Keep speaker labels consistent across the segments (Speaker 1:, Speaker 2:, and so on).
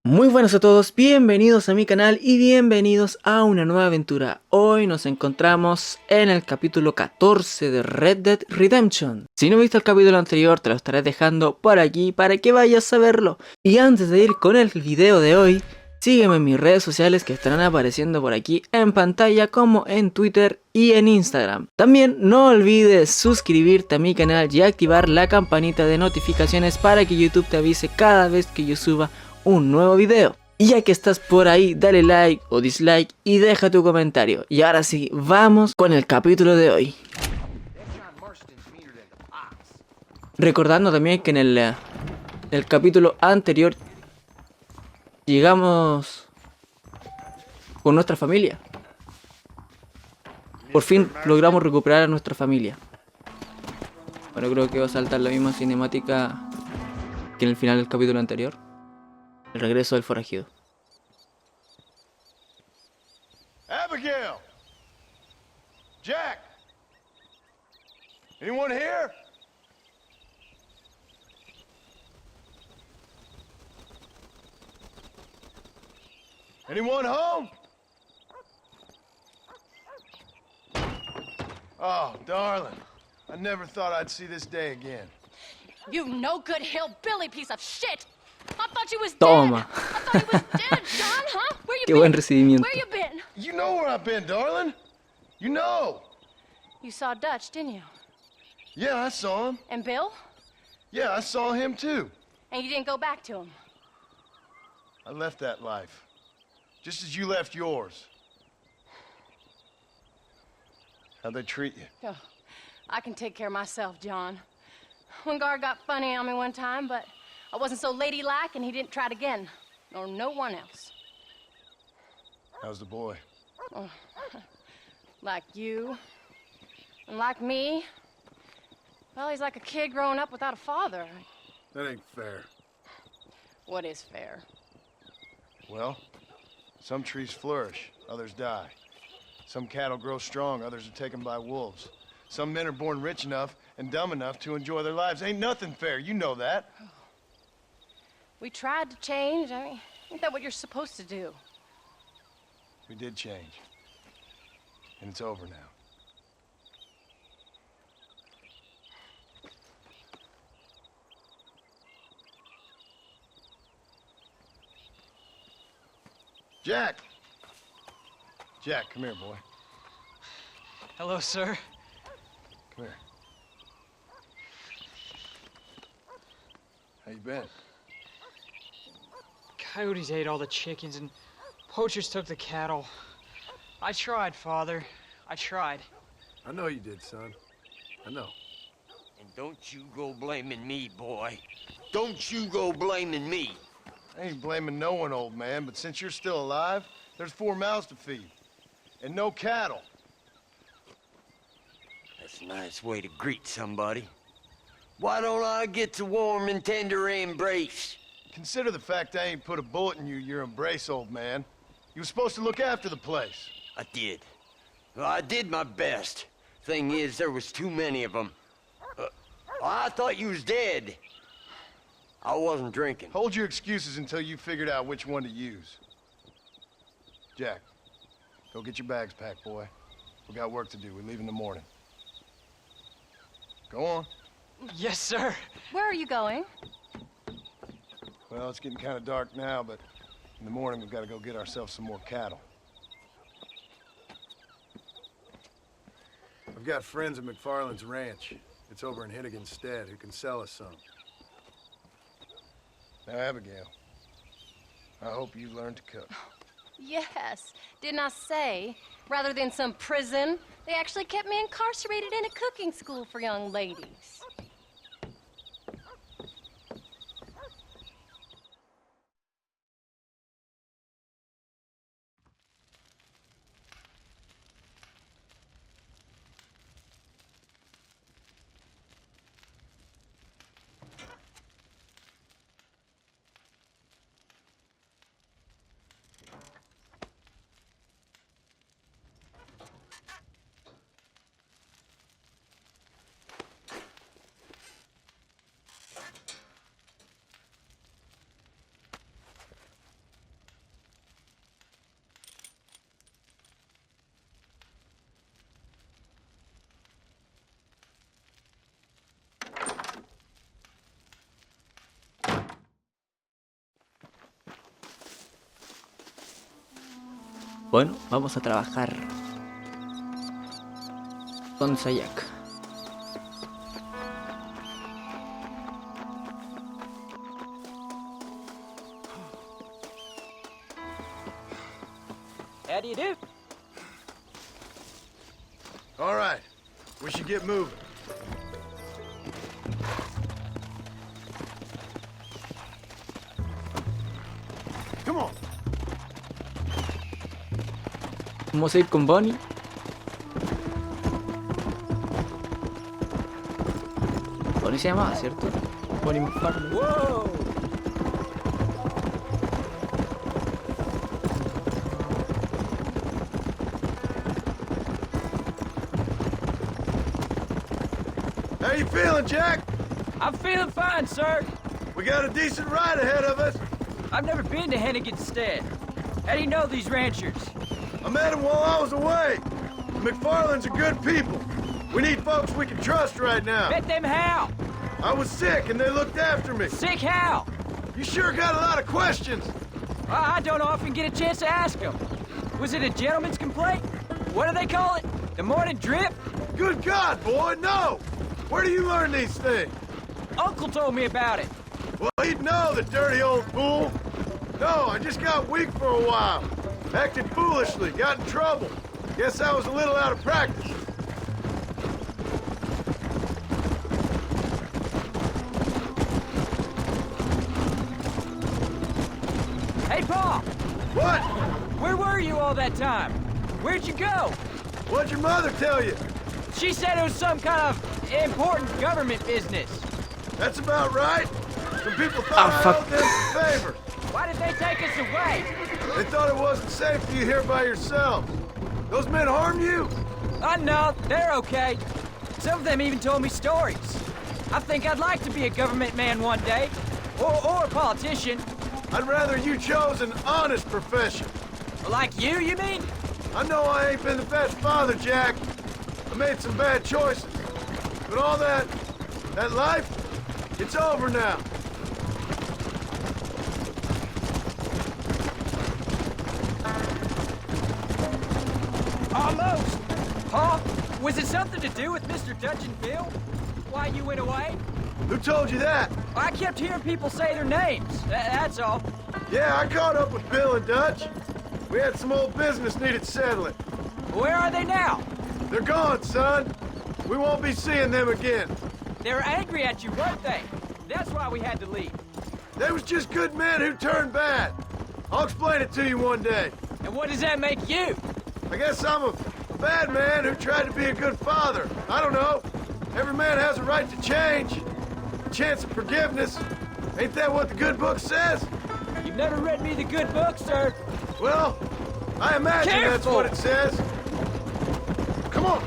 Speaker 1: Muy buenas a todos, bienvenidos a mi canal y bienvenidos a una nueva aventura. Hoy nos encontramos en el capítulo 14 de Red Dead Redemption. Si no viste el capítulo anterior, te lo estaré dejando por aquí para que vayas a verlo. Y antes de ir con el video de hoy, sígueme en mis redes sociales que estarán apareciendo por aquí en pantalla, como en Twitter y en Instagram. También no olvides suscribirte a mi canal y activar la campanita de notificaciones para que YouTube te avise cada vez que yo suba un nuevo video. Y ya que estás por ahí, dale like o dislike y deja tu comentario. Y ahora sí, vamos con el capítulo de hoy. Recordando también que en el capítulo anterior llegamos con nuestra familia. Por fin logramos recuperar a nuestra familia. Bueno, creo que va a saltar la misma cinemática que en el final del capítulo anterior. El regreso del forajido.
Speaker 2: Abigail! Jack! Anyone here? Anyone home? Oh, darling. I never thought I'd see this day again.
Speaker 3: You no good hillbilly piece of shit! I thought you was
Speaker 1: Toma.
Speaker 3: dead! I thought you was dead, John, huh? Where you
Speaker 1: Qué
Speaker 3: been?
Speaker 1: buen recibimiento.
Speaker 3: Where you been?
Speaker 2: You know where I've been, darling. You know.
Speaker 3: You saw Dutch, didn't you?
Speaker 2: Yeah, I saw him.
Speaker 3: And Bill?
Speaker 2: Yeah, I saw him too.
Speaker 3: And you didn't go back to him?
Speaker 2: I left that life. Just as you left yours. How'd they treat you?
Speaker 3: Oh, I can take care of myself, John. One guard got funny on me one time, but I wasn't so ladylike and he didn't try it again. Nor no one else.
Speaker 2: How's the boy?
Speaker 3: Oh, like you. And like me. Well, he's like a kid growing up without a father.
Speaker 2: That ain't fair.
Speaker 3: What is fair?
Speaker 2: Well, some trees flourish, others die. Some cattle grow strong, others are taken by wolves. Some men are born rich enough and dumb enough to enjoy their lives. Ain't nothing fair, you know that.
Speaker 3: We tried to change. I mean, ain't that what you're supposed to do?
Speaker 2: We did change. And it's over now. Jack! Jack, come here, boy.
Speaker 4: Hello, sir.
Speaker 2: Come here. How you been?
Speaker 4: Coyotes ate all the chickens and poachers took the cattle. I tried, Father. I tried.
Speaker 2: I know you did, son. I know.
Speaker 5: And don't you go blaming me, boy. Don't you go blaming me.
Speaker 2: I ain't blaming no one, old man, but since you're still alive, there's 4 mouths to feed. And no cattle.
Speaker 5: That's a nice way to greet somebody. Why don't I get the warm and tender embrace?
Speaker 2: Consider the fact I ain't put a bullet in your embrace, old man. You were supposed to look after the place.
Speaker 5: I did. Well, I did my best. Thing is, there was too many of them. I thought you was dead. I wasn't drinking.
Speaker 2: Hold your excuses until you figured out which one to use. Jack, go get your bags packed, boy. We got work to do. We leave in the morning. Go on.
Speaker 4: Yes, sir.
Speaker 3: Where are you going?
Speaker 2: Well, it's getting kind of dark now, but in the morning we've got to go get ourselves some more cattle. I've got friends at McFarland's ranch. It's over in Hennigan's stead who can sell us some. Now, Abigail, I hope you learned to cook.
Speaker 3: Yes. Didn't I say, rather than some prison, they actually kept me incarcerated in a cooking school for young ladies.
Speaker 1: Bueno, vamos a trabajar con Sayak.
Speaker 4: How do you do?
Speaker 2: All right, we should get moving. Come on.
Speaker 1: Vamos a ir con Bonnie. Bonnie se llamaba, ¿cierto? Bonnie McFarlane.
Speaker 4: Whoa!
Speaker 2: How you feeling, Jack?
Speaker 4: I'm feeling fine, sir.
Speaker 2: We got a decent ride ahead of us.
Speaker 4: I've never been to Hennigan's Stead. How do you know these ranchers?
Speaker 2: I met them while I was away. The McFarlanes are good people. We need folks we can trust right now.
Speaker 4: Bet them how?
Speaker 2: I was sick and they looked after me.
Speaker 4: Sick how?
Speaker 2: You sure got a lot of questions.
Speaker 4: I don't often get a chance to ask them. Was it a gentleman's complaint? What do they call it? The morning drip?
Speaker 2: Good God, boy, no! Where do you learn these things?
Speaker 4: Uncle told me about it.
Speaker 2: Well, he'd know, the dirty old fool. No, I just got weak for a while. Acted foolishly, got in trouble. Guess I was a little out of practice.
Speaker 4: Hey, Pa!
Speaker 2: What?
Speaker 4: Where were you all that time? Where'd you go?
Speaker 2: What'd your mother tell you?
Speaker 4: She said it was some kind of important government business.
Speaker 2: That's about right. Some people thought I
Speaker 1: fuck.
Speaker 2: owed them some favors.
Speaker 4: Why did they take us away?
Speaker 2: They thought it wasn't safe for you here by yourselves. Those men harm you?
Speaker 4: No, they're okay. Some of them even told me stories. I think I'd like to be a government man one day. Or a politician.
Speaker 2: I'd rather you chose an honest profession.
Speaker 4: Like you mean?
Speaker 2: I know I ain't been the best father, Jack. I made some bad choices. But all that life, it's over now.
Speaker 4: Almost. Pa, was it something to do with Mr. Dutch and Bill? Why you went away?
Speaker 2: Who told you that?
Speaker 4: I kept hearing people say their names. That's all.
Speaker 2: Yeah, I caught up with Bill and Dutch. We had some old business needed settling.
Speaker 4: Where are they now?
Speaker 2: They're gone, son. We won't be seeing them again.
Speaker 4: They were angry at you, weren't they? That's why we had to leave.
Speaker 2: They was just good men who turned bad. I'll explain it to you one day.
Speaker 4: And what does that make you?
Speaker 2: I guess I'm a bad man who tried to be a good father. I don't know. Every man has a right to change. A chance of forgiveness. Ain't that what the good book says?
Speaker 4: You've never read me the good book, sir.
Speaker 2: Well, I imagine that's
Speaker 4: Careful!
Speaker 2: what it says. Come on.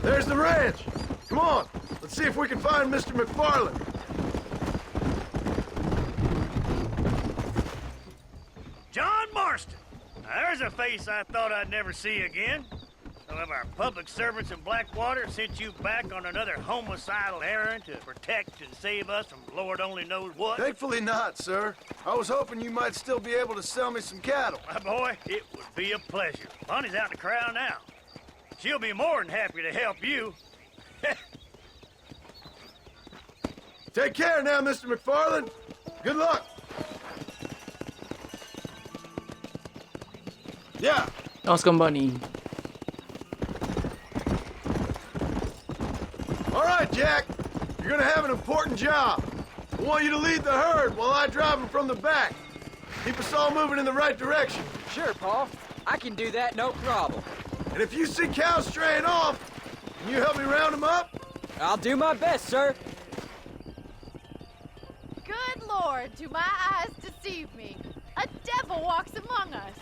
Speaker 2: There's the ranch. Come on. Let's see if we can find Mr. McFarlane.
Speaker 6: John Marston. Now, there's a face I thought I'd never see again. Some of our public servants in Blackwater sent you back on another homicidal errand to protect and save us from Lord only knows what.
Speaker 2: Thankfully not, sir. I was hoping you might still be able to sell me some cattle.
Speaker 6: My boy, it would be a pleasure. Bonnie's out in the crowd now. She'll be more than happy to help you.
Speaker 2: Take care now, Mr. McFarlane. Good luck. Yeah.
Speaker 1: Vamos con Bonnie.
Speaker 2: All right, Jack. You're gonna have an important job. I want you to lead the herd while I drive them from the back. Keep us all moving in the right direction.
Speaker 4: Sure, Pa. I can do that, no problem.
Speaker 2: And if you see cows straying off, can you help me round them up?
Speaker 4: I'll do my best, sir.
Speaker 7: Good Lord, do my eyes deceive me? A devil walks among us.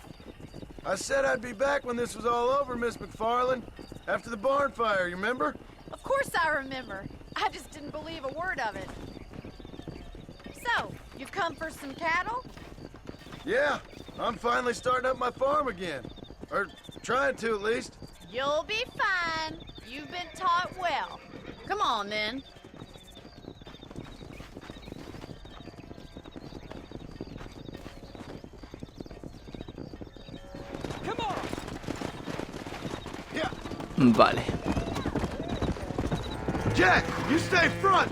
Speaker 2: I said I'd be back when this was all over, Miss McFarlane. After the barn fire, you remember?
Speaker 7: Of course I remember. I just didn't believe a word of it. So, you've come for some cattle?
Speaker 2: Yeah, I'm finally starting up my farm again. Or trying to, at least.
Speaker 7: You'll be fine. You've been taught well. Come on, then.
Speaker 1: Vale.
Speaker 2: Jack, you stay front.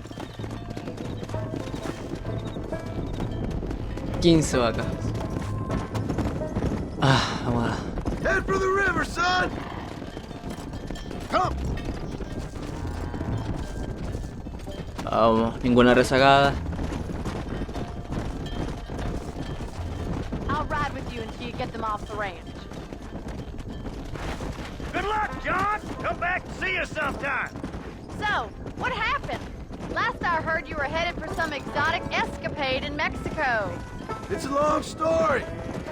Speaker 1: 15 vacas. Ah, vamos a...
Speaker 2: Head for the river, son. Come.
Speaker 1: Vamos, ninguna rezagada.
Speaker 7: I'll ride with you until you get them off the ranch.
Speaker 6: Good luck, John. Come back and see us sometime.
Speaker 7: So, what happened? Last I heard, you were headed for some exotic escapade in Mexico.
Speaker 2: It's a long story.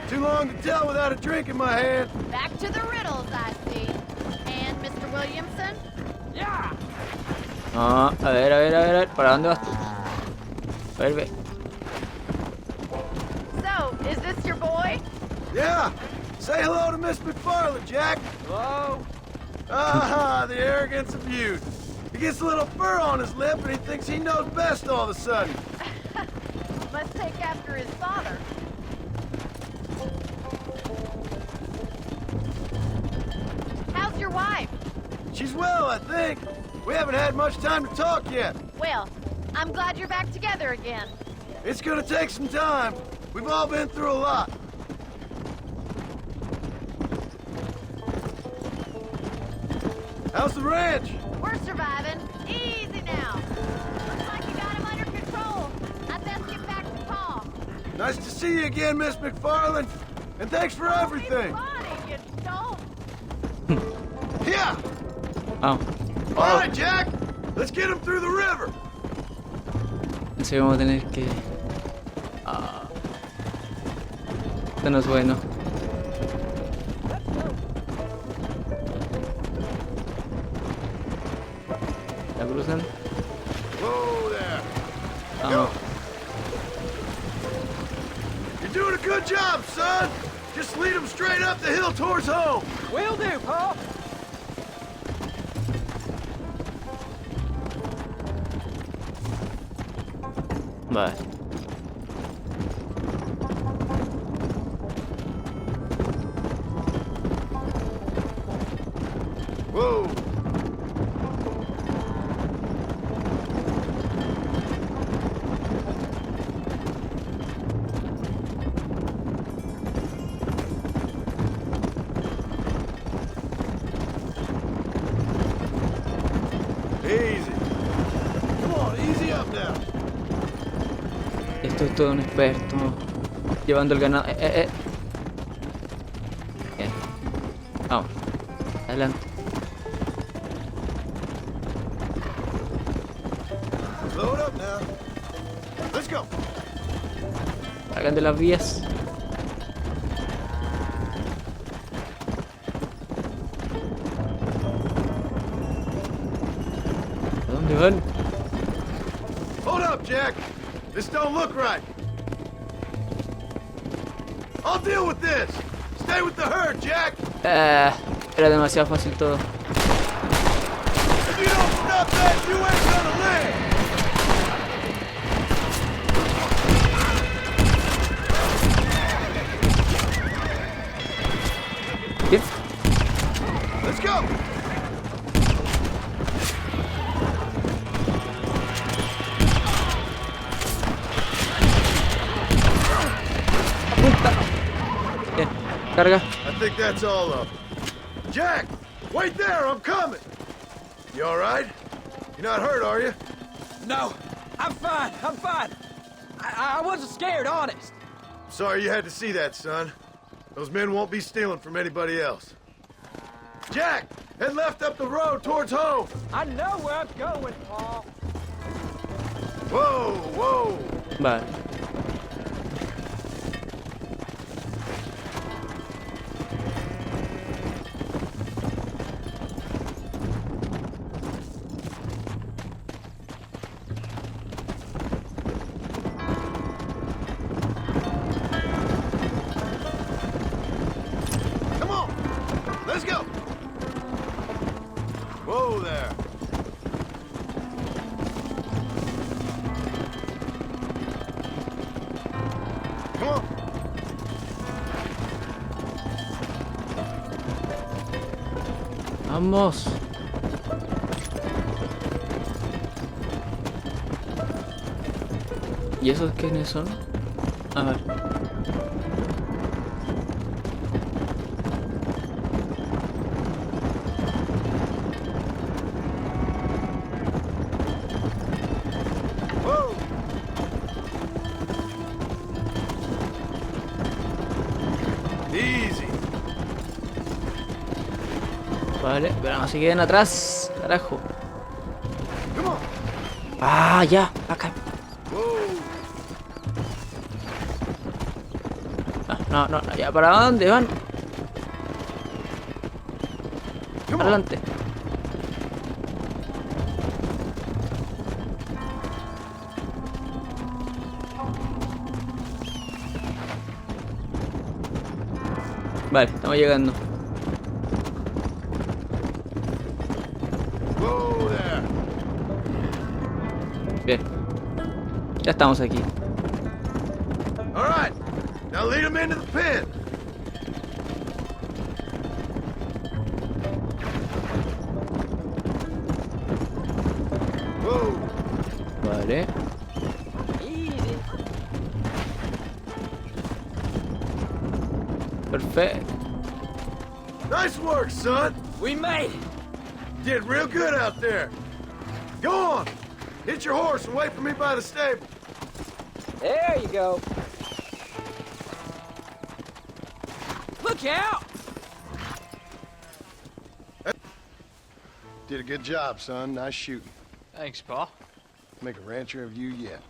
Speaker 2: Too long to tell without a drink in my hand.
Speaker 7: Back to the riddles, I see. And Mr. Williamson?
Speaker 4: Yeah.
Speaker 1: No, a ver, ¿para dónde vas tú? A ver, ve.
Speaker 7: So, is this your boy?
Speaker 2: Yeah. Say hello to Miss McFarland, Jack.
Speaker 4: Hello.
Speaker 2: Ah, the arrogance of youth. He gets a little fur on his lip and he thinks he knows best all of a sudden.
Speaker 7: Must take after his father. How's your wife?
Speaker 2: She's well, I think. We haven't had much time to talk yet.
Speaker 7: Well, I'm glad you're back together again.
Speaker 2: It's gonna take some time. We've all been through a lot. How's the ranch?
Speaker 7: We're surviving. Easy now. Looks like you got him under control. I best get back to Pa.
Speaker 2: Nice to see you again, Miss McFarland. And thanks for everything.
Speaker 7: Funny, you don't.
Speaker 2: Yeah!
Speaker 1: Vamos.
Speaker 2: All right, Jack. Let's get him through the river.
Speaker 1: Así vamos a tener que... Ah. Esto no es bueno. ¿La cruzan?
Speaker 2: Whoa there.
Speaker 1: Vamos.
Speaker 2: You're doing a good job, son. Just lead him straight up the hill towards home.
Speaker 4: Will do, Pa.
Speaker 1: Vale.
Speaker 2: Whoa. Easy. Come on, easy up now.
Speaker 1: Esto es todo un experto. Llevando el ganado. Bien. Vamos. Adelante.
Speaker 2: Load up now. Let's go.
Speaker 1: Salgan de las vías. ¿A dónde van?
Speaker 2: Hold up, Jack. This don't look right. I'll deal with this. Stay with the herd, Jack.
Speaker 1: Era demasiado fácil todo.
Speaker 2: If you don't stop that, you ain't gonna live.
Speaker 1: Bien.
Speaker 2: Let's go.
Speaker 1: Bien. Carga.
Speaker 2: I think that's all of them. Jack, wait there. I'm coming. You all right? You're not hurt, are you?
Speaker 4: No, I'm fine. I'm fine. I wasn't scared, honest.
Speaker 2: Sorry you had to see that, son. Those men won't be stealing from anybody else. Jack, head left up the road towards home.
Speaker 4: I know where I'm going, Pa.
Speaker 2: Whoa, whoa.
Speaker 1: Vale.
Speaker 2: Come on. Let's go. Whoa there. Come on.
Speaker 1: Vamos. ¿Y esos quiénes son? A ver.
Speaker 2: Easy.
Speaker 1: Vale, pero no se queden atrás. Carajo.
Speaker 2: Come on.
Speaker 1: Ah, ya. Acá. No, no, no, ya. ¿Para dónde van? Adelante. Vale, estamos llegando.
Speaker 2: Whoa there.
Speaker 1: Bien. Ya estamos aquí.
Speaker 2: All right. Now lead him into the pen. Whoa.
Speaker 1: Vale. Perfecto.
Speaker 2: Nice work, son.
Speaker 4: We made it!
Speaker 2: Did real good out there. Go on. Hit your horse and wait for me by the stable.
Speaker 4: There you go. Look out!
Speaker 2: Did a good job, son. Nice shooting.
Speaker 4: Thanks, Pa.
Speaker 2: Make a rancher of you yet.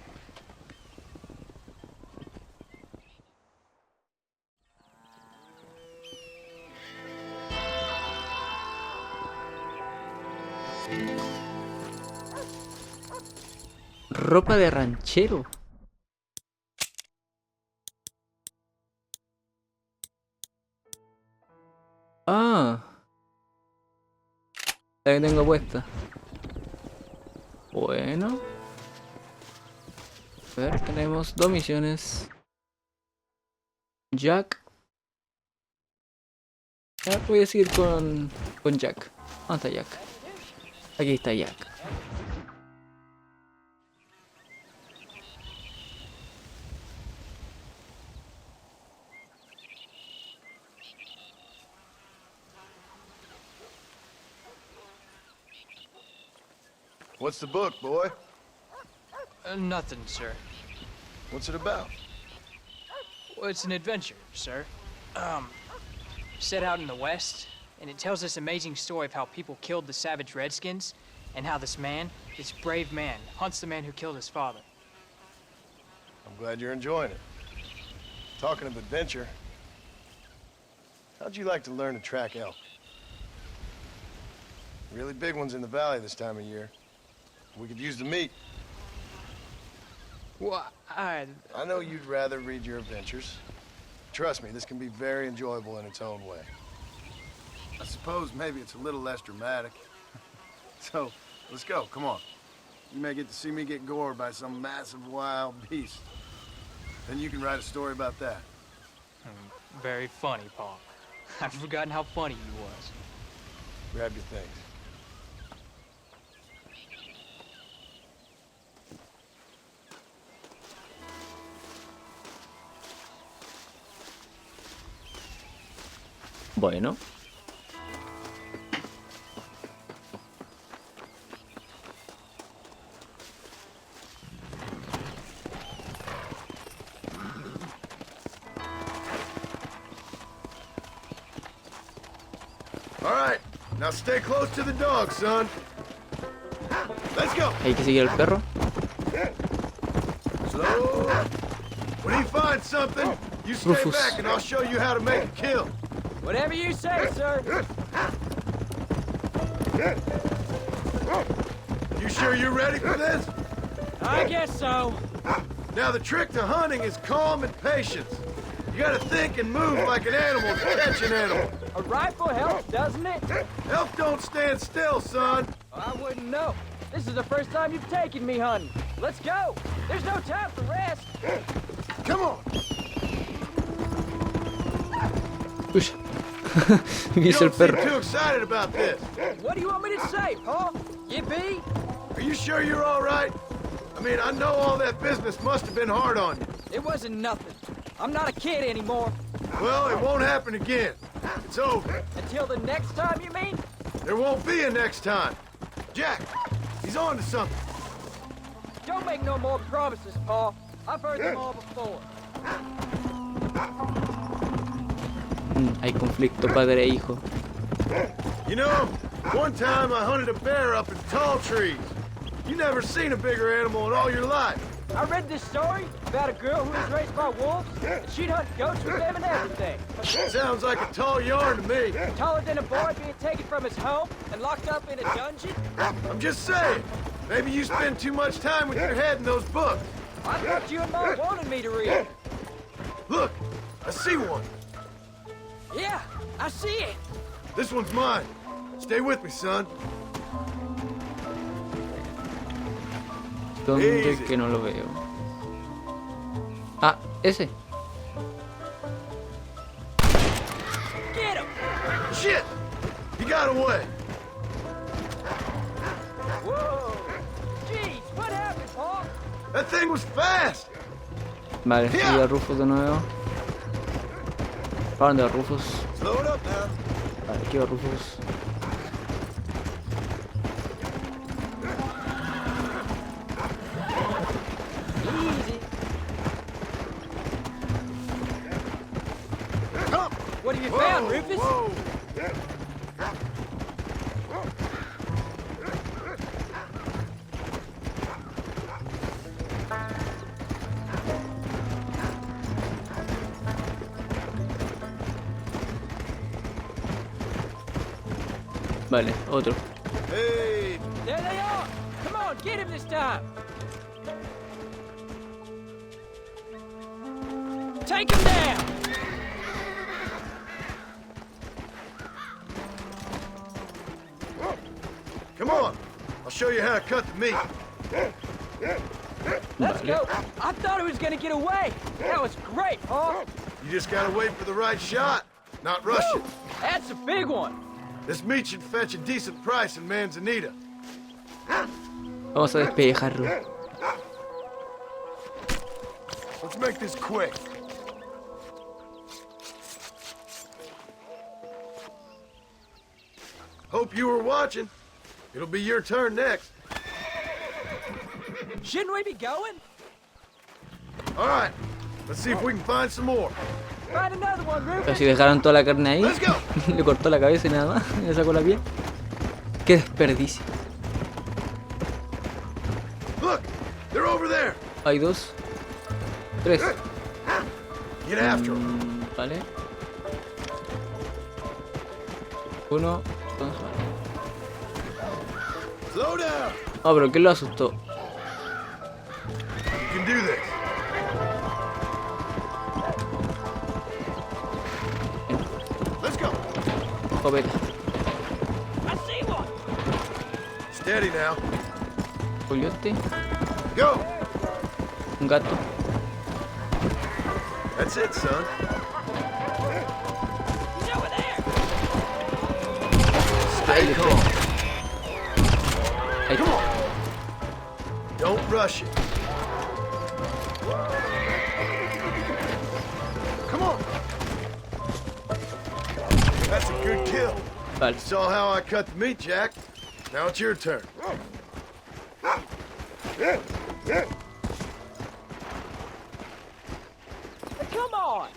Speaker 1: Ropa de ranchero. Ah. La que tengo puesta. Bueno. A ver, tenemos 2 misiones. Jack. Voy a seguir con Jack. ¿Dónde está Jack? Aquí está Jack.
Speaker 2: What's the book, boy?
Speaker 4: Nothing, sir.
Speaker 2: What's it about?
Speaker 4: Well, it's an adventure, sir. Set out in the West, and it tells this amazing story of how people killed the savage Redskins, and how this man, this brave man, hunts the man who killed his father.
Speaker 2: I'm glad you're enjoying it. Talking of adventure, how'd you like to learn to track elk? Really big ones in the valley this time of year. We could use the meat.
Speaker 4: Well,
Speaker 2: I know you'd rather read your adventures. Trust me, this can be very enjoyable in its own way. I suppose maybe it's a little less dramatic. So, let's go, come on. You may get to see me get gored by some massive wild beast. Then you can write a story about that.
Speaker 4: Very funny, Paul. I've forgotten how funny he was.
Speaker 2: Grab your things.
Speaker 1: Bueno.
Speaker 2: All right, now stay close to the dog, son. Let's go.
Speaker 1: Hay que seguir al perro.
Speaker 2: Slow. When he finds something, you stay
Speaker 1: Rufus.
Speaker 2: back and I'll show you how to make a kill.
Speaker 4: Whatever you say, sir.
Speaker 2: You sure you're ready for this?
Speaker 4: I guess so.
Speaker 2: Now the trick to hunting is calm and patience. You gotta think and move like an animal to catch an animal.
Speaker 4: A rifle helps, doesn't it?
Speaker 2: Elk don't stand still, son.
Speaker 4: I wouldn't know. This is the first time you've taken me hunting. Let's go. There's no time for rest.
Speaker 2: Come on.
Speaker 1: Uy.
Speaker 2: You
Speaker 1: Hizo el
Speaker 2: don't seem
Speaker 1: perro.
Speaker 2: too excited about this.
Speaker 4: What do you want me to say, Paul? Yippee?
Speaker 2: Are you sure you're all right? I mean, I know all that business must have been hard on you.
Speaker 4: It wasn't nothing. I'm not a kid anymore.
Speaker 2: Well, it won't happen again. It's over.
Speaker 4: Until the next time, you mean?
Speaker 2: There won't be a next time. Jack, he's on to something.
Speaker 4: Don't make no more promises, Paul. I've heard them all before.
Speaker 1: Hay conflicto padre e hijo.
Speaker 2: You know, one time I hunted a bear up in tall trees. You never seen a bigger animal in all your life.
Speaker 4: I read this story about a girl who was raised by wolves, and she'd hunt goats with them and everything.
Speaker 2: Sounds like a tall yarn to me.
Speaker 4: Taller than a boy being taken from his home and locked up in a dungeon?
Speaker 2: I'm just saying, maybe you spend too much time with your head in those books.
Speaker 4: I thought you and Mom wanted me to read.
Speaker 2: Look, I see one.
Speaker 4: Yeah, I see it.
Speaker 2: This one's mine. Stay with me, son.
Speaker 1: ¿Dónde que no lo veo? Ah, ese.
Speaker 4: Get him!
Speaker 2: Shit! He got away.
Speaker 4: Whoa! Jeez, what happened, Paul?
Speaker 2: That thing was fast.
Speaker 1: Vale, sigue a Rufus de nuevo. ¿Para dónde va Rufus?
Speaker 2: Slow it up now.
Speaker 1: Vale, aquí va Rufus.
Speaker 4: Easy.
Speaker 2: Come.
Speaker 4: What have you found, Rufus?
Speaker 2: Whoa.
Speaker 1: Vale, otro.
Speaker 2: Hey,
Speaker 4: There they are! Come on, get him this time! Take him down!
Speaker 2: come on. I'll show you how to cut the meat.
Speaker 4: Let's
Speaker 1: Vale.
Speaker 4: go! I thought he was gonna get away! That was great, Paul!
Speaker 2: You just gotta wait for the right shot, not rush it.
Speaker 4: That's a big one!
Speaker 2: This meat should fetch a decent price in Manzanita.
Speaker 1: Vamos a despejarlo.
Speaker 2: Let's make this quick. Hope you were watching. It'll be your turn next.
Speaker 4: Shouldn't we be going?
Speaker 2: All right, let's see if we can find some more.
Speaker 4: Find another one,
Speaker 1: Pero
Speaker 4: Rufus!
Speaker 1: si dejaron toda la carne ahí,
Speaker 2: Let's go.
Speaker 1: le cortó la cabeza y nada más, y le sacó la piel. Qué desperdicio.
Speaker 2: Look, they're over there.
Speaker 1: Hay dos. Tres.
Speaker 2: Get after them.
Speaker 1: Vale. Uno. Dos. Vale.
Speaker 2: Slow down.
Speaker 1: Ah, pero ¿qué lo asustó?
Speaker 2: You can do this. Let's go.
Speaker 1: Escopeta.
Speaker 4: I see one!
Speaker 2: Steady now.
Speaker 1: Coyote.
Speaker 2: Go.
Speaker 1: Un gato.
Speaker 2: That's it, son.
Speaker 4: He's over there!
Speaker 2: Stay calm.
Speaker 1: Ahí.
Speaker 2: Come on. Don't rush it. Come on. That's a good kill.
Speaker 1: Vale.
Speaker 2: Saw how I cut the meat, Jack. Now it's your turn.
Speaker 4: Come on!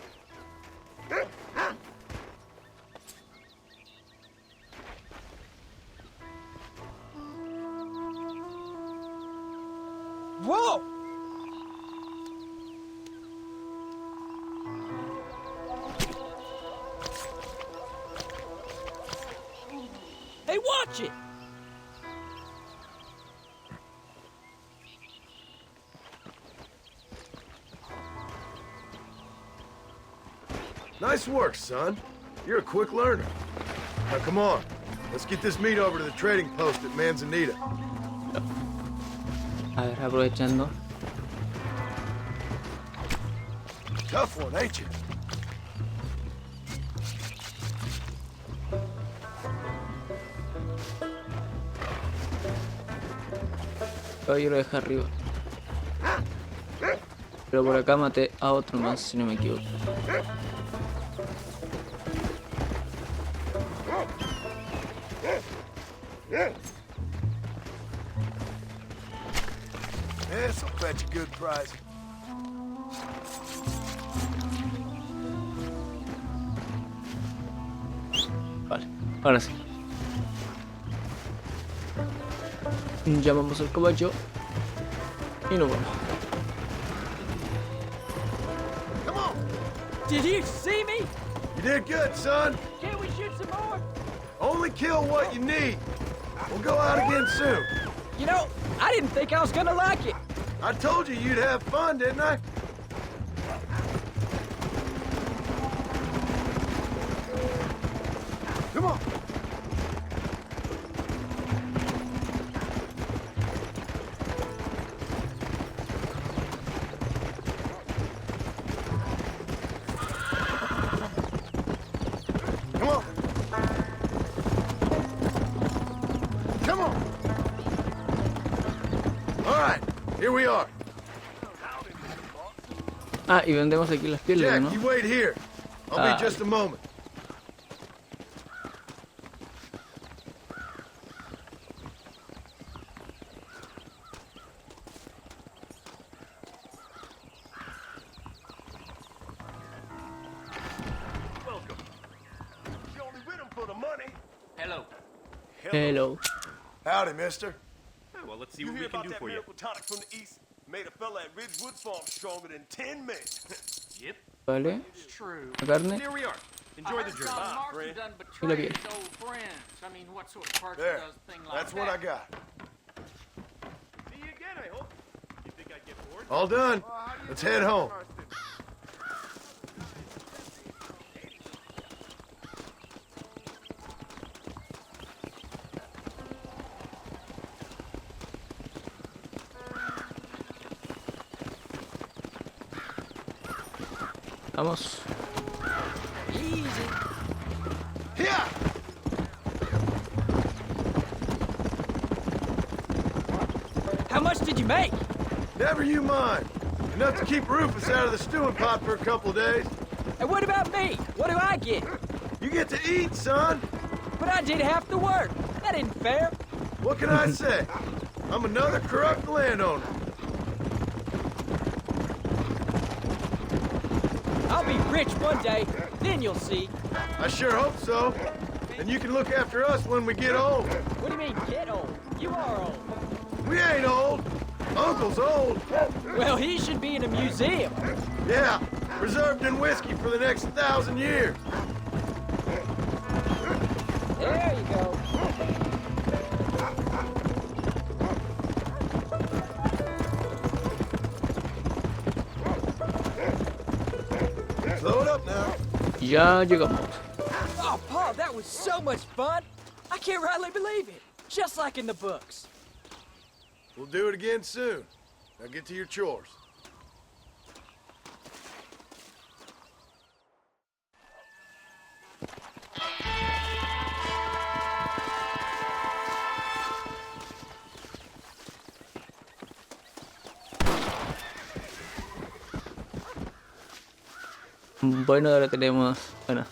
Speaker 4: Whoa! Hey, watch it!
Speaker 2: Nice work, son. You're a quick learner. Now come on. Let's get this meat over to the trading post at Manzanita.
Speaker 1: A ver, aprovechando.
Speaker 2: Tough one, ain't you?
Speaker 1: Caballero deja arriba. Pero por acá maté a otro más, si no me equivoco.
Speaker 2: This'll fetch a good price.
Speaker 1: Vale, ahora sí. Llamamos al caballo y nos vamos.
Speaker 2: Come on!
Speaker 4: Did you see me?
Speaker 2: You did good, son.
Speaker 4: Can't we shoot some more?
Speaker 2: Only kill what you need. We'll go out again soon.
Speaker 4: You know, I didn't think I was gonna like it.
Speaker 2: I told you you'd have fun, didn't I? Come on. Come on. Come on. All right, here we are.
Speaker 1: Ah, y vendemos aquí las pieles,
Speaker 2: Jack,
Speaker 1: ¿no?
Speaker 2: you wait here. I'll be just a moment.
Speaker 6: Welcome. You only with him for the money.
Speaker 4: Hello.
Speaker 1: Hello.
Speaker 2: Howdy, mister.
Speaker 6: Well, let's see what we can do for you. Miracle tonic from the east made a fella at Ridgewood Farm stronger than 10 men. Yep,
Speaker 1: Vale.
Speaker 6: it's true.
Speaker 1: La carne
Speaker 6: Here we are. Enjoy the journey. Friend.
Speaker 1: y la piel.
Speaker 2: There. That's what I got.
Speaker 6: See you again, I hope. You think I'd get bored?
Speaker 2: All done. Let's head home.
Speaker 1: Vamos.
Speaker 2: Here!
Speaker 4: How much did you make?
Speaker 2: Never you mind. Enough to keep Rufus out of the stewing pot for a couple of days.
Speaker 4: And what about me? What do I get?
Speaker 2: You get to eat, son.
Speaker 4: But I did half the work. That isn't fair.
Speaker 2: What can I say? I'm another corrupt landowner.
Speaker 4: I'll be rich one day. Then you'll see.
Speaker 2: I sure hope so. And you can look after us when we get old.
Speaker 4: What do you mean, get old? You are old.
Speaker 2: We ain't old. Uncle's old.
Speaker 4: Well, he should be in a museum.
Speaker 2: Yeah, preserved in whiskey for the next 1,000 years.
Speaker 4: There you go.
Speaker 2: Slow it up now.
Speaker 1: Ya llegamos.
Speaker 4: Oh, Paul, that was so much fun. I can't rightly believe it. Just like in the books.
Speaker 2: We'll do it again soon. Now get to your chores.
Speaker 1: Bueno, ahora tenemos, bueno,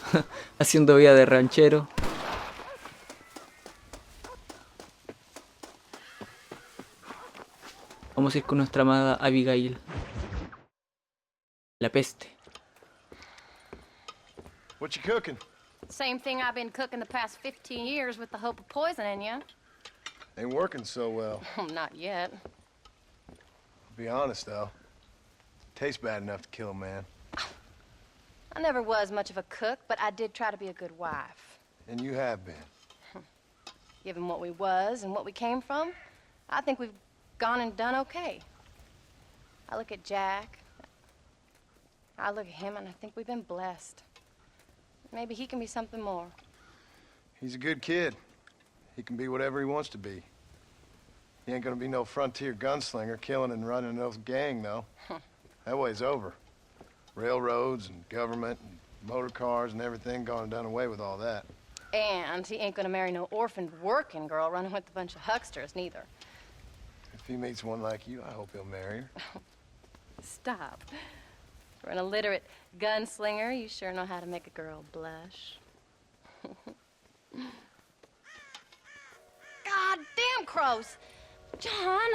Speaker 1: haciendo vida de ranchero. Vamos a ir con nuestra amada Abigail. La peste.
Speaker 2: What you cooking?
Speaker 3: Same thing I've been cooking the past 15 years with the hope of poisoning you.
Speaker 2: Ain't working so well.
Speaker 3: Not yet.
Speaker 2: Be honest, though. Tastes bad enough to kill a man.
Speaker 3: I never was much of a cook, but I did try to be a good wife.
Speaker 2: And you have been.
Speaker 3: Given what we was and what we came from, I think we've gone and done okay. I look at Jack. I look at him and I think we've been blessed. Maybe he can be something more.
Speaker 2: He's a good kid. He can be whatever he wants to be. He ain't gonna be no frontier gunslinger killing and running no gang, though. That way's over. Railroads and government and motor cars and everything gone and done away with all that.
Speaker 3: And he ain't gonna marry no orphaned working girl running with a bunch of hucksters, neither.
Speaker 2: If If he meets one like you, I hope he'll marry her.
Speaker 3: Stop. For an illiterate gunslinger, you sure know how to make a girl blush. God damn crows! John!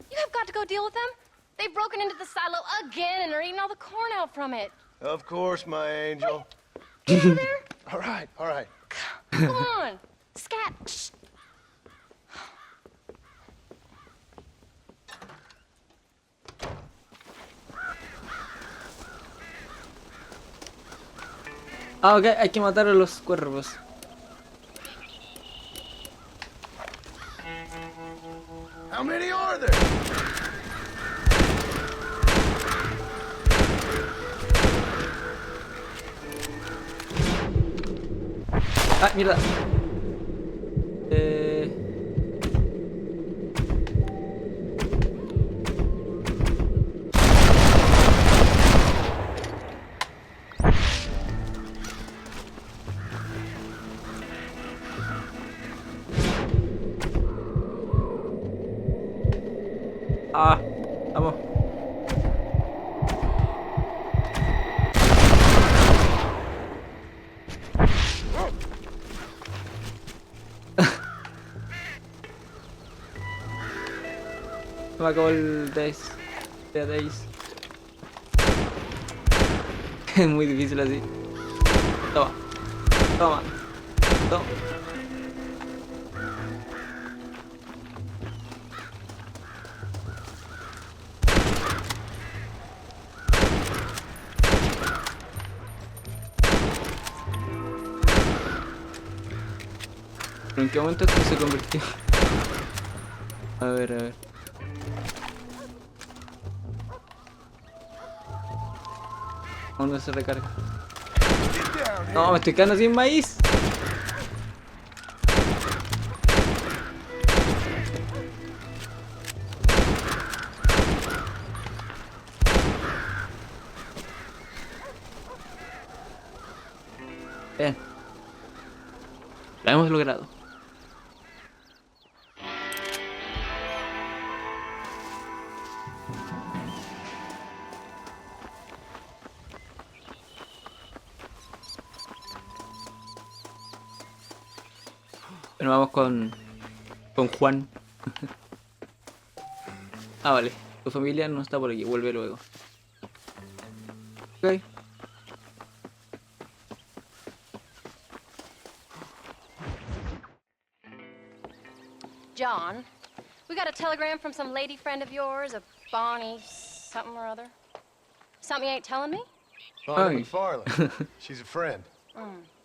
Speaker 3: You have got to go deal with them. They've broken into the silo again and are eating all the corn out from it.
Speaker 2: Of course, my angel.
Speaker 3: Get out of there!
Speaker 2: All right, all right.
Speaker 3: Come on! Scat! Shh.
Speaker 1: Ah, ok, hay que matar a los cuervos.
Speaker 2: How many are there?
Speaker 1: Ah, mierda. Ah, vamos. Me acabó el Days. Es muy difícil así. Toma. Toma. Toma. ¿Pero en qué momento esto se convirtió? A ver, a ver. ¿Dónde se recarga? No, me estoy quedando sin maíz. Bien. Lo hemos logrado. Bueno, vamos con Juan. Ah, vale. Tu familia no está por aquí. Vuelve luego. Ok.
Speaker 3: John, we got a telegram from some lady friend of yours, a Bonnie something or other. Something you ain't telling me?
Speaker 2: Bonnie
Speaker 1: Hey.
Speaker 2: McFarlane. She's a friend.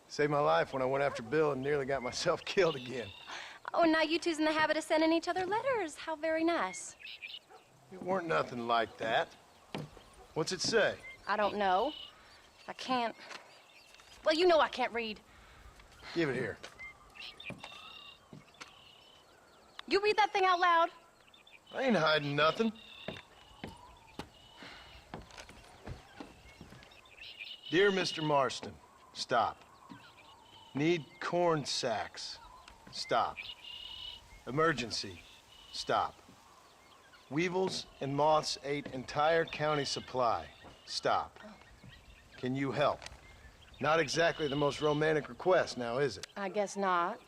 Speaker 2: Saved my life when I went after Bill and nearly got myself killed again.
Speaker 3: Oh, and now you two's in the habit of sending each other letters. How very nice.
Speaker 2: It weren't nothing like that. What's it say?
Speaker 3: I don't know. I can't... Well, you know I can't read.
Speaker 2: Give it here.
Speaker 3: You read that thing out loud.
Speaker 2: I ain't hiding nothing. Dear Mr. Marston, stop. Need corn sacks. Stop. Emergency. Stop. Weevils and moths ate entire county supply. Stop. Can you help? Not exactly the most romantic request now, is it?
Speaker 3: I guess not.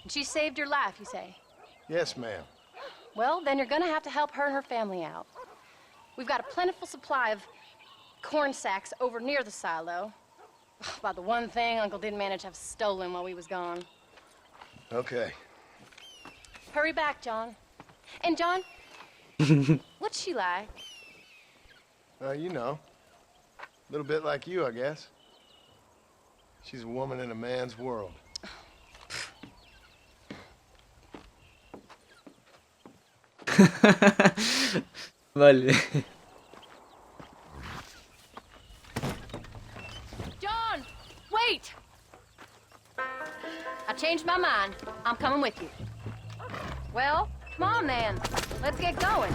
Speaker 3: She saved your life, you say?
Speaker 2: Yes, ma'am.
Speaker 3: Well, then you're gonna have to help her and her family out. We've got a plentiful supply of corn sacks over near the silo. About the one thing Uncle didn't manage to have stolen while we was gone.
Speaker 2: Okay.
Speaker 3: Hurry back, John. And John, what's she like?
Speaker 2: You know. A little bit like you, I guess. She's a woman in a man's world.
Speaker 1: Vale.
Speaker 3: John, wait! I changed my mind. I'm coming with you. Well, come on then. Let's get going.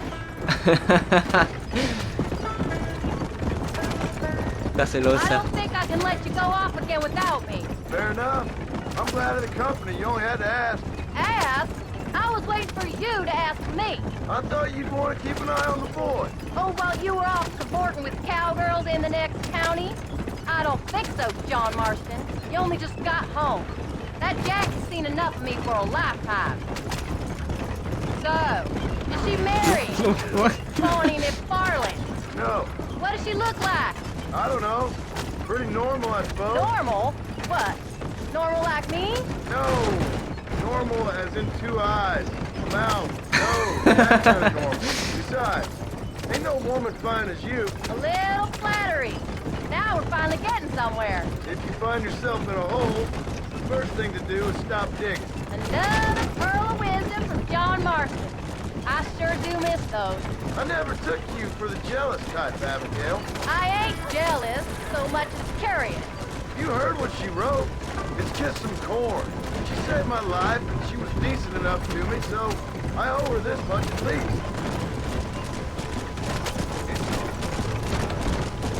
Speaker 1: Está
Speaker 3: I
Speaker 1: celosa.
Speaker 3: don't think I can let you go off again without me.
Speaker 2: Fair enough. I'm glad of the company. You only had to ask.
Speaker 3: Ask? I was waiting for you to ask me.
Speaker 2: I thought you'd want to keep an eye on the boy.
Speaker 3: Oh, while you were off cavorting with cowgirls in the next county? I don't think so, John Marston. You only just got home. That Jack has seen enough of me for a lifetime. So, is she married? Tony McFarland.
Speaker 2: No,
Speaker 3: What does she look like?
Speaker 2: I don't know. Pretty normal, I suppose.
Speaker 3: Normal? What? Normal like me?
Speaker 2: No, normal as in 2 eyes, mouth, nose, that kind of normal. Besides, ain't no woman fine as you.
Speaker 3: A little flattery. Now we're finally getting somewhere.
Speaker 2: If you find yourself in a hole, the first thing to do is stop digging.
Speaker 3: Another pearl of wisdom from John Marston. I sure do miss those.
Speaker 2: I never took you for the jealous type, Abigail.
Speaker 3: I ain't jealous so much as curious.
Speaker 2: You heard what she wrote. It's just some corn. She saved my life, and she was decent enough to me, so I owe her this much at least.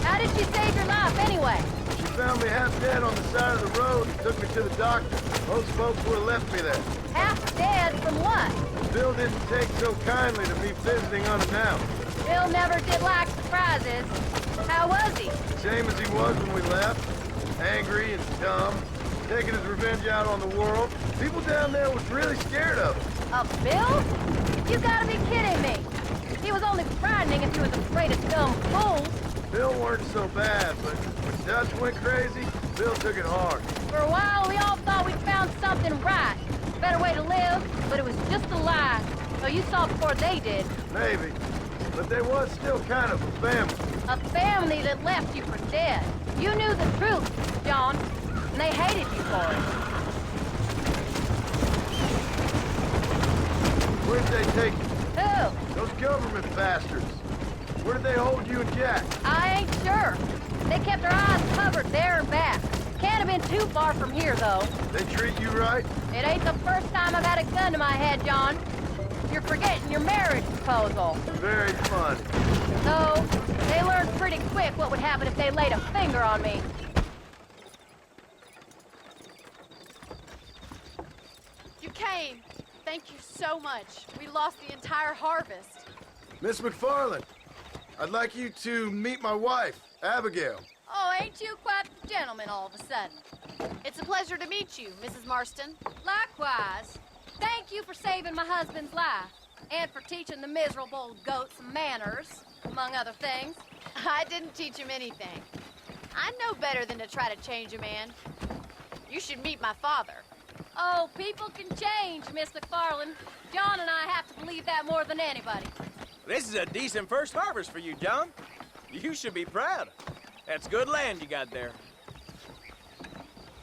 Speaker 3: How did she save your life anyway?
Speaker 2: She found me half dead on the side of the road and took me to the doctor. Most folks would have left me there.
Speaker 3: Half dead from what?
Speaker 2: Bill didn't take so kindly to me visiting unannounced.
Speaker 3: Bill never did like surprises. How was he?
Speaker 2: Same as he was when we left. Angry and dumb. Taking his revenge out on the world. People down there was really scared of him.
Speaker 3: Of Bill? You gotta be kidding me. He was only frightening if he was afraid of dumb fools.
Speaker 2: Bill weren't so bad, but when Dutch went crazy, Bill took it hard.
Speaker 3: For a while, we all thought we'd found something right. Better way to live, but it was just a lie. So you saw before they did.
Speaker 2: Maybe. But they was still kind of a family.
Speaker 3: A family that left you for dead. You knew the truth, John, and they hated you for it.
Speaker 2: Where'd they take you?
Speaker 3: Who?
Speaker 2: Those government bastards. Where did they hold you and Jack?
Speaker 3: I ain't sure. They kept their eyes covered there and back. Can't have been too far from here, though.
Speaker 2: They treat you right?
Speaker 3: It ain't the first time I've had a gun to my head, John. You're forgetting your marriage proposal.
Speaker 2: Very funny.
Speaker 3: So, they learned pretty quick what would happen if they laid a finger on me.
Speaker 7: You came. Thank you so much. We lost the entire harvest.
Speaker 2: Miss McFarland, I'd like you to meet my wife, Abigail.
Speaker 3: Oh, ain't you quite the gentleman all of a sudden?
Speaker 7: It's a pleasure to meet you, Mrs. Marston.
Speaker 3: Likewise. Thank you for saving my husband's life. And for teaching the miserable goat some manners, among other things.
Speaker 7: I didn't teach him anything. I know better than to try to change a man. You should meet my father.
Speaker 3: Oh, people can change, Miss McFarland. John and I have to believe that more than anybody.
Speaker 8: This is a decent first harvest for you, John. You should be proud. That's good land you got there.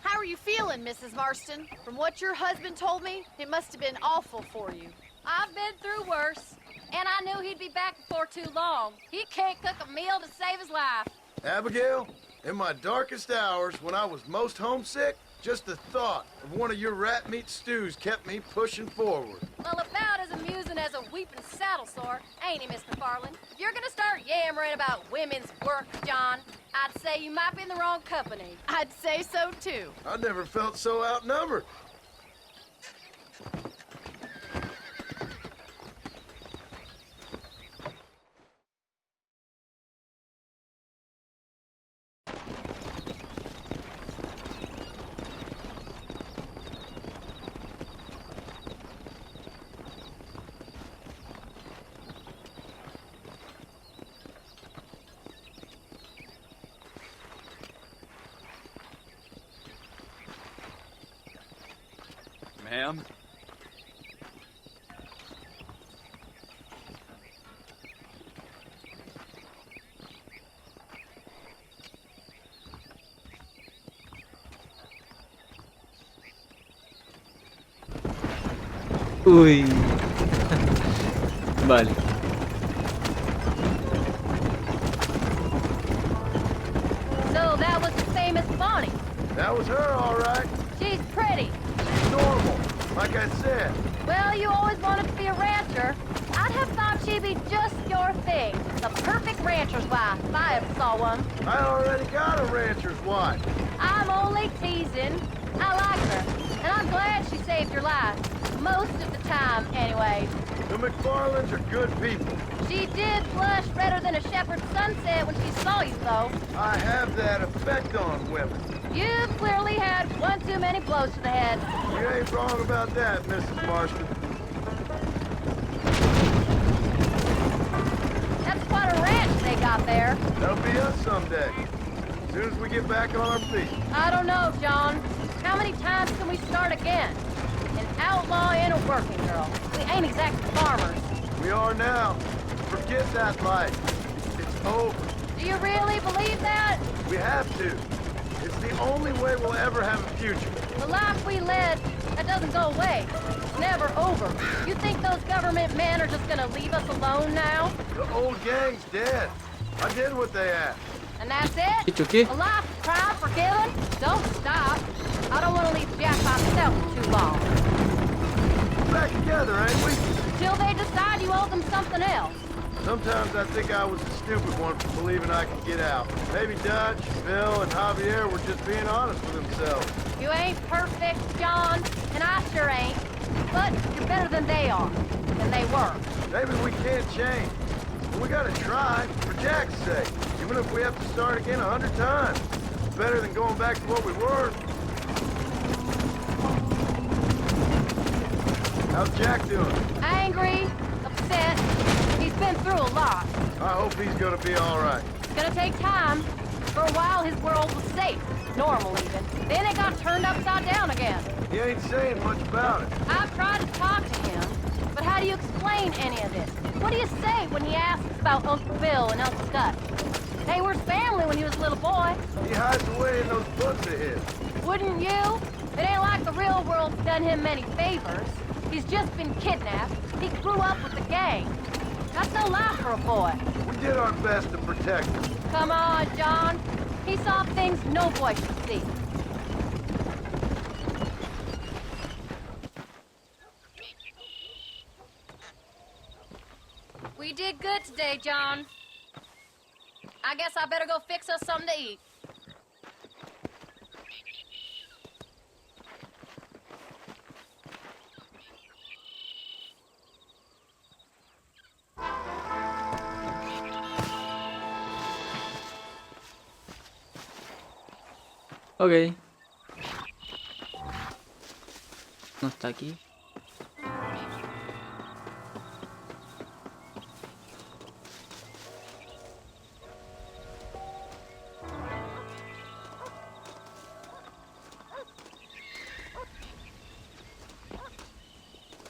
Speaker 7: How are you feeling, Mrs. Marston? From what your husband told me, it must have been awful for you.
Speaker 3: I've been through worse, and I knew he'd be back before too long. He can't cook a meal to save his life.
Speaker 2: Abigail, in my darkest hours, when I was most homesick, just the thought of one of your rat meat stews kept me pushing forward.
Speaker 3: Well, about as amusing as a weeping saddle sore, ain't he, Mr. Farland? If you're gonna start yammering about women's work, John, I'd say you might be in the wrong company.
Speaker 7: I'd say so, too.
Speaker 2: I never felt so outnumbered.
Speaker 8: Ma'am?
Speaker 1: Uy. Vale.
Speaker 3: So that was the famous Bonnie.
Speaker 2: That was her, all right.
Speaker 3: She's pretty.
Speaker 2: She's normal, like I said.
Speaker 3: Well, you always wanted to be a rancher. I'd have thought she'd be just your thing. The perfect rancher's wife, if I ever saw one.
Speaker 2: I already got a rancher's wife.
Speaker 3: I'm only teasing. I like her, and I'm glad she saved your life. Most of the time, anyway.
Speaker 2: The McFarlands are good people.
Speaker 3: She did blush redder than a shepherd's sunset when she saw you, though.
Speaker 2: I have that effect on women.
Speaker 3: You've clearly had one too many blows to the head.
Speaker 2: You ain't wrong about that, Mrs. Marston.
Speaker 3: That's quite a ranch they got there.
Speaker 2: That'll be us someday. As soon as we get back on our feet.
Speaker 3: I don't know, John. How many times can we start again? An outlaw and a working girl. We ain't exactly farmers.
Speaker 2: We are now. Forget that life. It's over.
Speaker 3: Do you really believe that?
Speaker 2: We have to. It's the only way we'll ever have a future.
Speaker 3: The life we led, that doesn't go away. It's never over. You think those government men are just gonna leave us alone now?
Speaker 2: The old gang's dead. I did what they asked.
Speaker 3: And that's it?
Speaker 1: ¿Hecho qué?
Speaker 3: A life of crime forgiven? Don't stop. I don't want to leave Jack by himself for too long.
Speaker 2: We're back together, ain't we?
Speaker 3: Till they decide you owe them something else.
Speaker 2: Sometimes I think I was a stupid one for believing I could get out. Maybe Dutch, Bill, and Javier were just being honest with themselves.
Speaker 3: You ain't perfect, John, and I sure ain't. But you're better than they are. Than they were.
Speaker 2: Maybe we can't change. But we gotta try, for Jack's sake. Even if we have to start again 100 times. It's better than going back to what we were. How's Jack doing?
Speaker 3: Angry, upset. He's been through a lot.
Speaker 2: I hope he's gonna be all right.
Speaker 3: It's gonna take time. For a while, his world was safe. Normal, even. Then it got turned upside down again.
Speaker 2: He ain't saying much about it.
Speaker 3: I've tried to talk to him, but how do you explain any of this? What do you say when he asks about Uncle Bill and Uncle Dutch? They were family when he was a little boy.
Speaker 2: He hides away in those books of his.
Speaker 3: Wouldn't you? It ain't like the real world's done him many favors. He's just been kidnapped. He grew up with the gang. That's no life for a boy.
Speaker 2: We did our best to protect him.
Speaker 3: Come on, John. He saw things no boy should see. We did good today, John. I guess I better go fix us something to eat.
Speaker 1: Ok. No está aquí.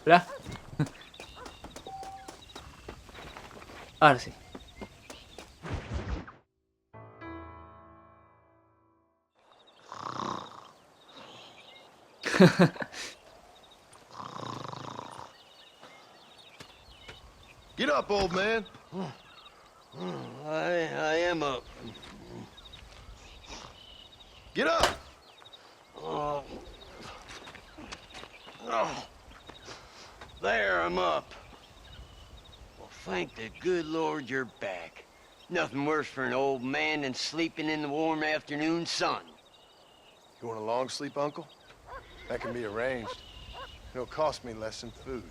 Speaker 1: ¿Verdad? Ahora sí.
Speaker 2: Get up, old man.
Speaker 5: I am up.
Speaker 2: Get up.
Speaker 5: Oh. There, I'm up. Well, thank the good Lord you're back. Nothing worse for an old man than sleeping in the warm afternoon sun.
Speaker 2: You want a long sleep, Uncle? That can be arranged. It'll cost me less than food.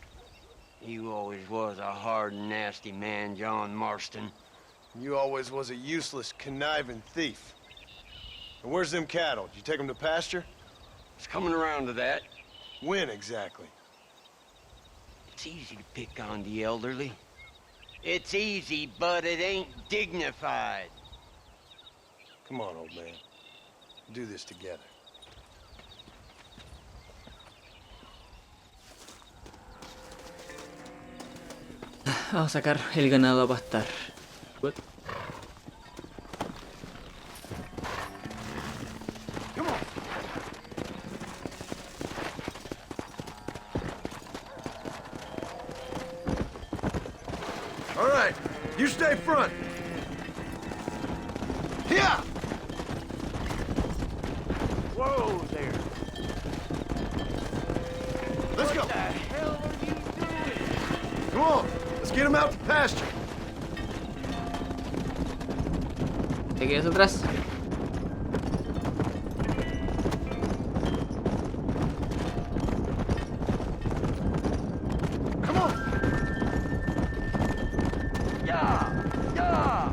Speaker 5: You always was a hard and nasty man, John Marston.
Speaker 2: You always was a useless, conniving thief. And where's them cattle? Did you take them to pasture?
Speaker 5: It's coming around to that.
Speaker 2: When exactly?
Speaker 5: It's easy to pick on the elderly. It's easy, but it ain't dignified.
Speaker 2: Come on, old man. We'll do this together.
Speaker 1: Vamos a sacar el ganado a pastar. What?
Speaker 2: Come on. All right, you stay front. Here.
Speaker 6: Whoa there.
Speaker 2: Let's go.
Speaker 6: What the hell are you doing?
Speaker 2: Come on, let's get him out to pasture.
Speaker 1: te quedes atrás.
Speaker 2: Come on.
Speaker 5: Yeah! Yeah!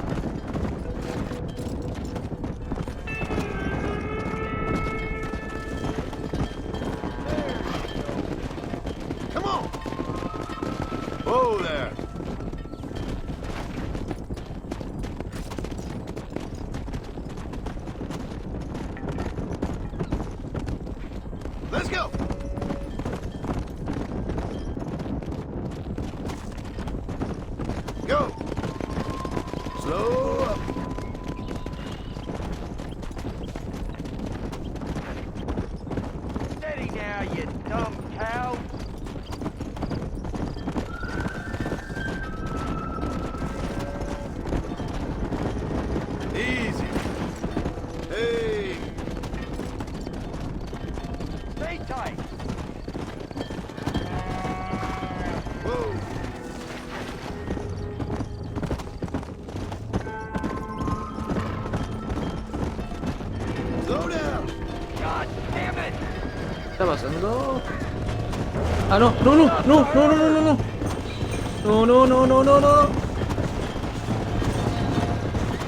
Speaker 2: Come on. Whoa there. Let's go. Go. Slow up.
Speaker 5: Steady now, you dumb cow!
Speaker 2: Easy. Hey.
Speaker 5: Stay tight!
Speaker 2: Whoa. Slow down.
Speaker 5: God damn it!
Speaker 1: ¿Qué está pasando? Ah, no, no, no, no, no, no, no, no. No, no, no, no, no, no.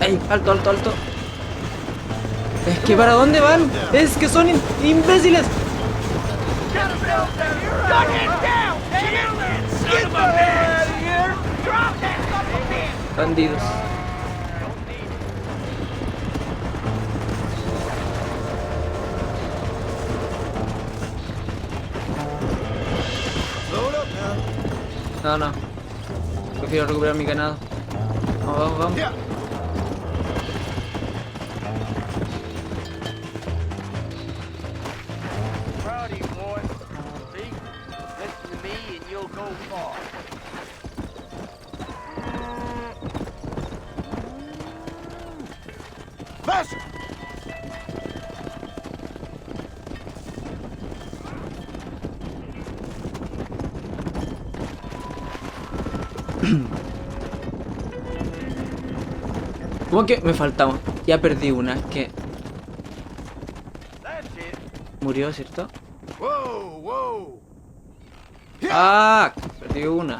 Speaker 1: ¡Ey! Alto, alto, alto. Es que ¿para dónde van? Es que son imbéciles. Bandidos.
Speaker 2: Slow it up now.
Speaker 1: No, no. Prefiero recuperar mi ganado. Vamos, vamos, vamos.
Speaker 2: Yeah.
Speaker 5: Proud of you, boy. See? Listen to me and you'll go far.
Speaker 2: Faster.
Speaker 1: ¿Cómo que me faltaba? Ya perdí una, es que
Speaker 5: That's it.
Speaker 1: murió, ¿cierto?
Speaker 2: Whoa, whoa. Yeah.
Speaker 1: ¡Ah! Perdí una.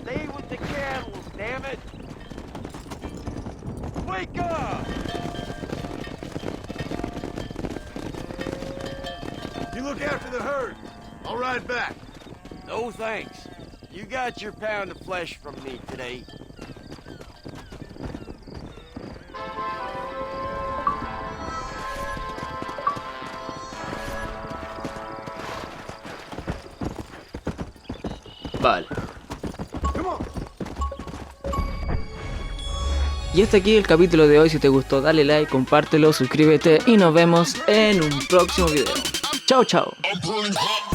Speaker 5: Stay with the cattle, damn it! Wake up!
Speaker 2: You look after the herd. I'll ride back.
Speaker 5: No thanks. You got your pound of flesh from me today.
Speaker 1: Vale.
Speaker 2: Come on.
Speaker 1: Y hasta aquí el capítulo de hoy. Si te gustó, dale like, compártelo, suscríbete y nos vemos en un próximo video. Chao, chao.
Speaker 9: I'm pulling hot